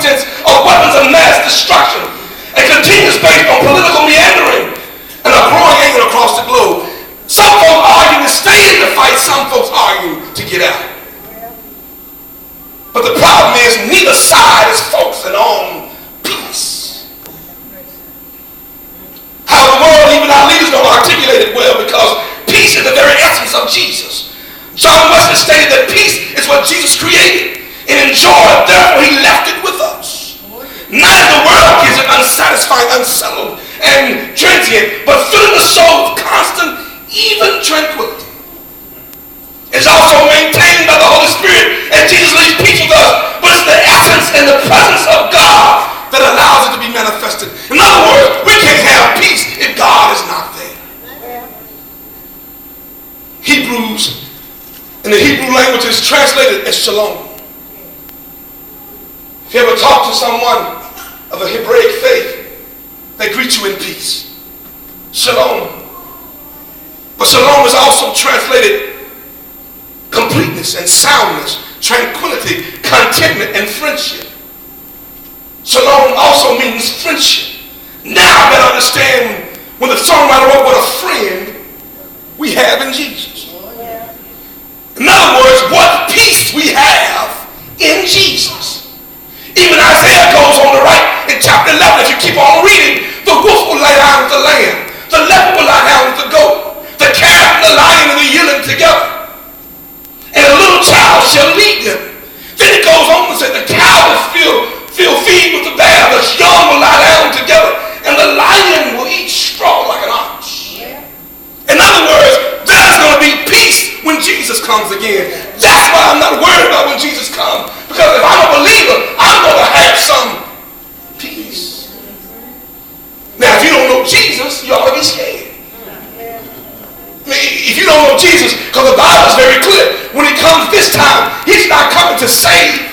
malcontents are weapons of mass destruction and continues based on political meandering and a growing anger across the globe. Some folks arguing to stay in the fight, some folks arguing to get out. But the problem is neither side is focusing on peace. How the world, even our leaders, don't articulate it well, because peace is the very essence of Jesus. John Wesley stated that peace is what Jesus created and enjoyed, therefore he left it with us. Not that the world gives it unsatisfying, unsettled, and transient, but filling the soul with constant, even tranquility. It's also maintained by the Holy Spirit, and Jesus leaves peace with us, but it's the essence and the presence of God that allows it to be manifested. In other words, we can't have peace if God is not there. Hebrews, in the Hebrew language, is translated as shalom. If you ever talk to someone of a Hebraic faith, they greet you in peace. Shalom. But shalom is also translated completeness and soundness, tranquility, contentment, and friendship. Shalom also means friendship. Now I better understand when the songwriter wrote what a friend we have in Jesus. In other words, what peace we have in Jesus. Even Isaiah goes on to write in chapter 11, if you keep on reading, the wolf will lie down with the lamb, the leopard will lie down with the goat, the calf and the lion and the yearling together, and a little child shall lead them. Then it goes on to say the cow will feed with the bear, the young will lie down together, and the lion will eat straw like an ox. In other words, there's going to be peace when Jesus comes again. That's why I'm not worried about when Jesus comes, because if I'm a believer, I'm going to have some peace. Now, if you don't know Jesus, you ought to be scared. I mean, if you don't know Jesus, because the Bible is very clear, when he comes this time, he's not coming to save.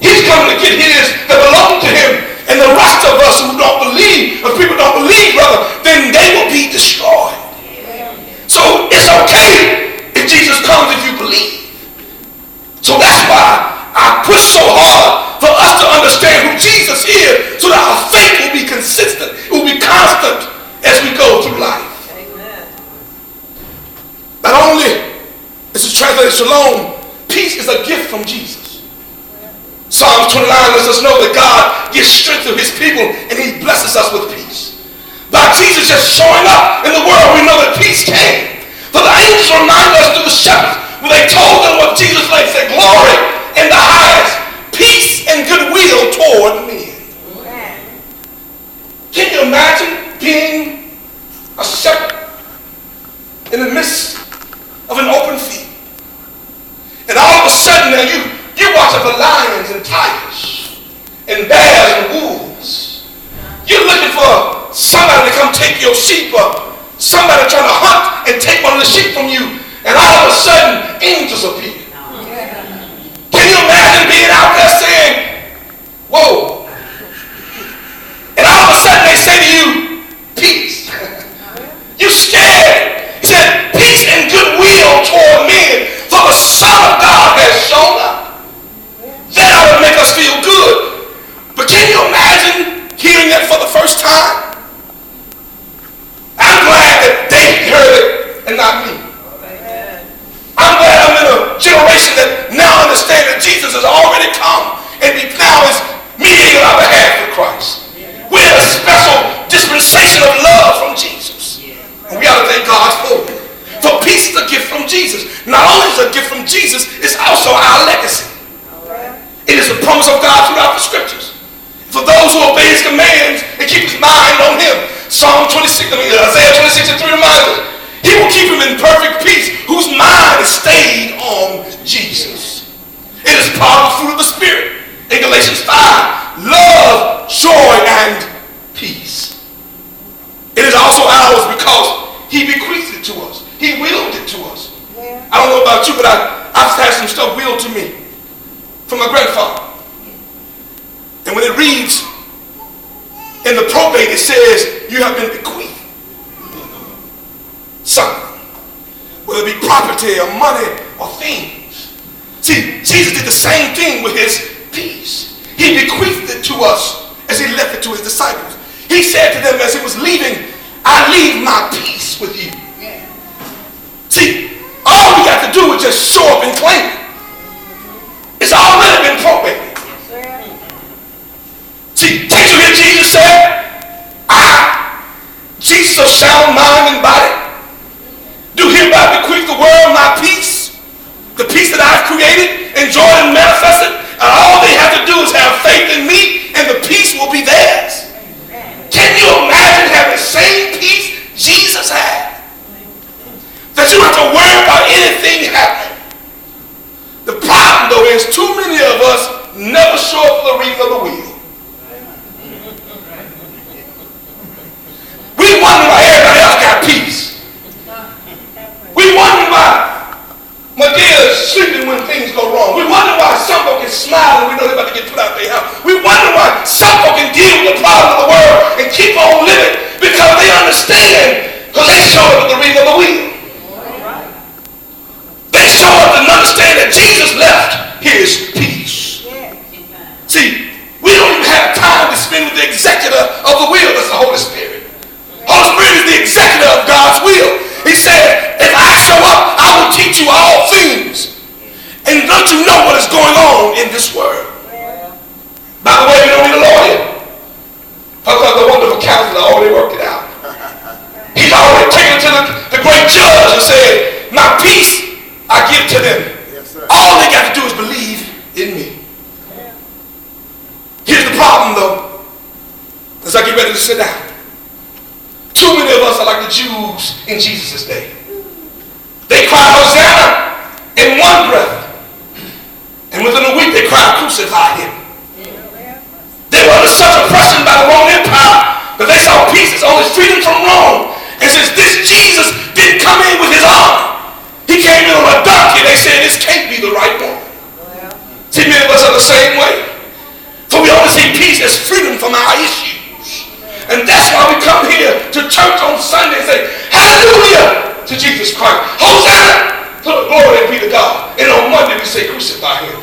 He's coming to get his that belong to him. And the rest of us who don't believe, if people don't believe, brother, then they will be destroyed. So it's okay if Jesus comes if you believe. So that's why I push so hard for us to understand who Jesus is, so that our faith will be consistent, it will be constant as we go through life. Not only is it translated shalom, peace is a gift from Jesus. Psalms 29 lets us know that God gives strength to his people and he blesses us with peace. By Jesus just showing up in the world, we know that peace came. For the angels remind us through the shepherds when they told them what Jesus like said, glory in the highest, peace and goodwill toward men. Can you imagine being a shepherd in the midst of an open field? And all of a sudden now you watch for lions and tigers and bears and wolves. You're looking for somebody to come take your sheep, or somebody trying to hunt and take one of the sheep from you, and all of a sudden angels appear. Can you imagine being out there saying, whoa, and all of a sudden they say to you, peace. You're scared. He said, peace and goodwill toward men, for the Son of God has shown up. That ought to make us feel good. But can you imagine hearing that for the first time? I'm glad that they heard it and not me. I'm glad I'm in a generation that now understands that Jesus has already come and now is mediating on our behalf with Christ. We're in a special dispensation of love from Jesus. And we ought to thank God for it. For peace is a gift from Jesus. Not only is it a gift from Jesus, it's also our legacy. It is the promise of God throughout the scriptures. For those who obey his commands and keep his mind on him. Isaiah 26 and 3 reminds us, he will keep him in perfect peace, whose mind is stayed on Jesus. It is part of the fruit of the Spirit. In Galatians 5, love, joy, and peace. It is also ours because he bequeathed it to us. He willed it to us. I don't know about you, but I've had some stuff willed to me from my grandfather. And when it reads in the probate, it says you have been bequeathed something, whether it be property or money or things. See, Jesus did the same thing with his peace. he bequeathed it to us as he left it to his disciples. He said to them as he was leaving, I leave my peace with you. See, all we got to do is just show up and claim it. It's already been probated. See, did you hear Jesus say, Jesus of sound mind and body, do hereby bequeath the world my peace, the peace that I've created, enjoyed, and manifested, and all they have to do is have faith in me, and the peace will be theirs. Can you imagine having the same peace Jesus had? That you don't have to worry about anything happening. The problem, though, is too many of us never show up for the reading of the wheel. We wonder why everybody else got peace. We wonder why Medea is sleeping when things go wrong. We wonder why some folk can smile and we know they're about to get put out of their house. We wonder why some folk can deal with the problem of the world and keep on living because they understand, because they show up at the reading of the wheel. They show up and understand that Jesus left his peace. See, we don't even have time to spend with the executor of the wheel. That's the Holy Spirit. Holy Spirit is the executor of God's will. He said, if I show up, I will teach you all things and let you know what is going on in this world. By the way, we don't need a lawyer. Talk about the wonderful counselor already worked it out. He's already taken to the great judge and said, my peace I give to them. Yes, all they got to do is believe in me. Here's the problem, though, as I get ready to sit down. Too many of us are like the Jews in Jesus' day. They cried Hosanna in one breath, and within a week they cried crucify him. They were under such oppression by the Roman Empire that they saw peace as only freedom from Rome. And since this Jesus didn't come in with his army, he came in on a donkey. They said this can't be the right one. See, many of us are the same way. For we only see peace as freedom from our issues. And that's why we come here to church on Sunday and say, hallelujah to Jesus Christ. Hosanna to the glory be to God. And on Monday we say, crucify him.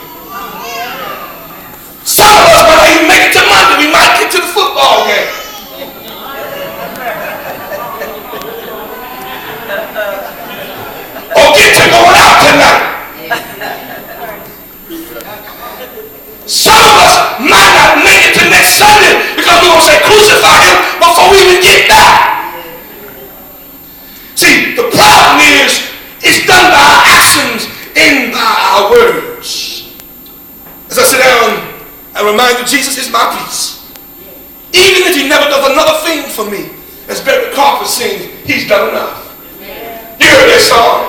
Some of us might not even make it to Monday. We might get to the football game. Or get to going out tonight. Some of us might not make it to next Sunday because we're going to say crucify him before we even get back. See, the problem is it's done by our actions and by our words. As I sit down, I remind you, Jesus is my peace. Even if he never does another thing for me, as Barry Crawford sings, he's done enough. You heard that song?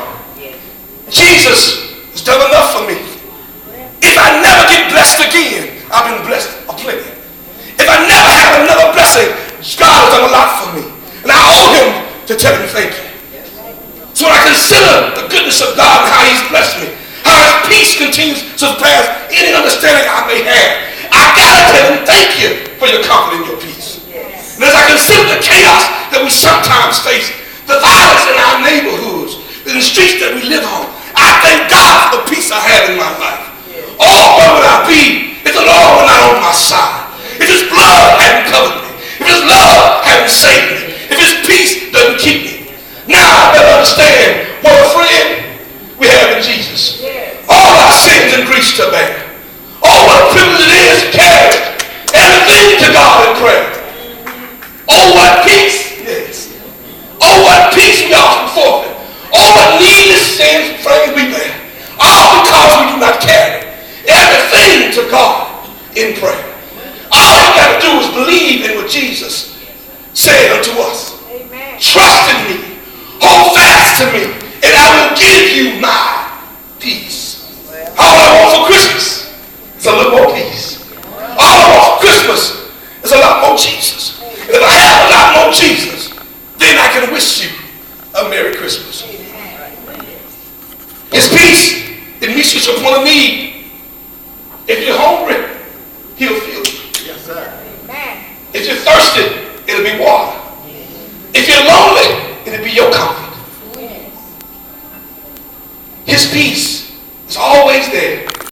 Jesus has done enough for me. If I never get blessed again, I've been blessed aplenty. If I never have another blessing, God has done a lot for me. And I owe him to tell him thank you. So when I consider the goodness of God and how he's blessed me, how his peace continues to surpass any understanding I may have, I gotta tell him thank you for your comfort and your peace. And as I consider the chaos that we sometimes face, the violence in our neighborhoods, in the streets that we live on, I thank God for the peace I have in my life. Oh, where would I be if the Lord were not on my side? If his blood hadn't covered me, if his love hadn't saved me, if his peace doesn't keep me. Now I better understand what a friend we have in Jesus. All our sins and griefs to bear. Oh, what a privilege it is to carry everything to God in prayer. Oh, what peace. Yes. Oh, what peace we often forfeit. Oh, what needless sins and frames we bear. All because we do not carry everything to God in prayer. All you got to do is believe in what Jesus said unto us. Amen. Trust in me. Hold fast to me. And I will give you my peace. All I want for Christmas is a little more peace. All I want for Christmas is a lot more Jesus. And if I have a lot more Jesus, then I can wish you a Merry Christmas. His peace, it meets you to a point of need. If you're hungry, he'll fill you. Yes, sir. If you're thirsty, it'll be water. If you're lonely, it'll be your comfort. His peace is always there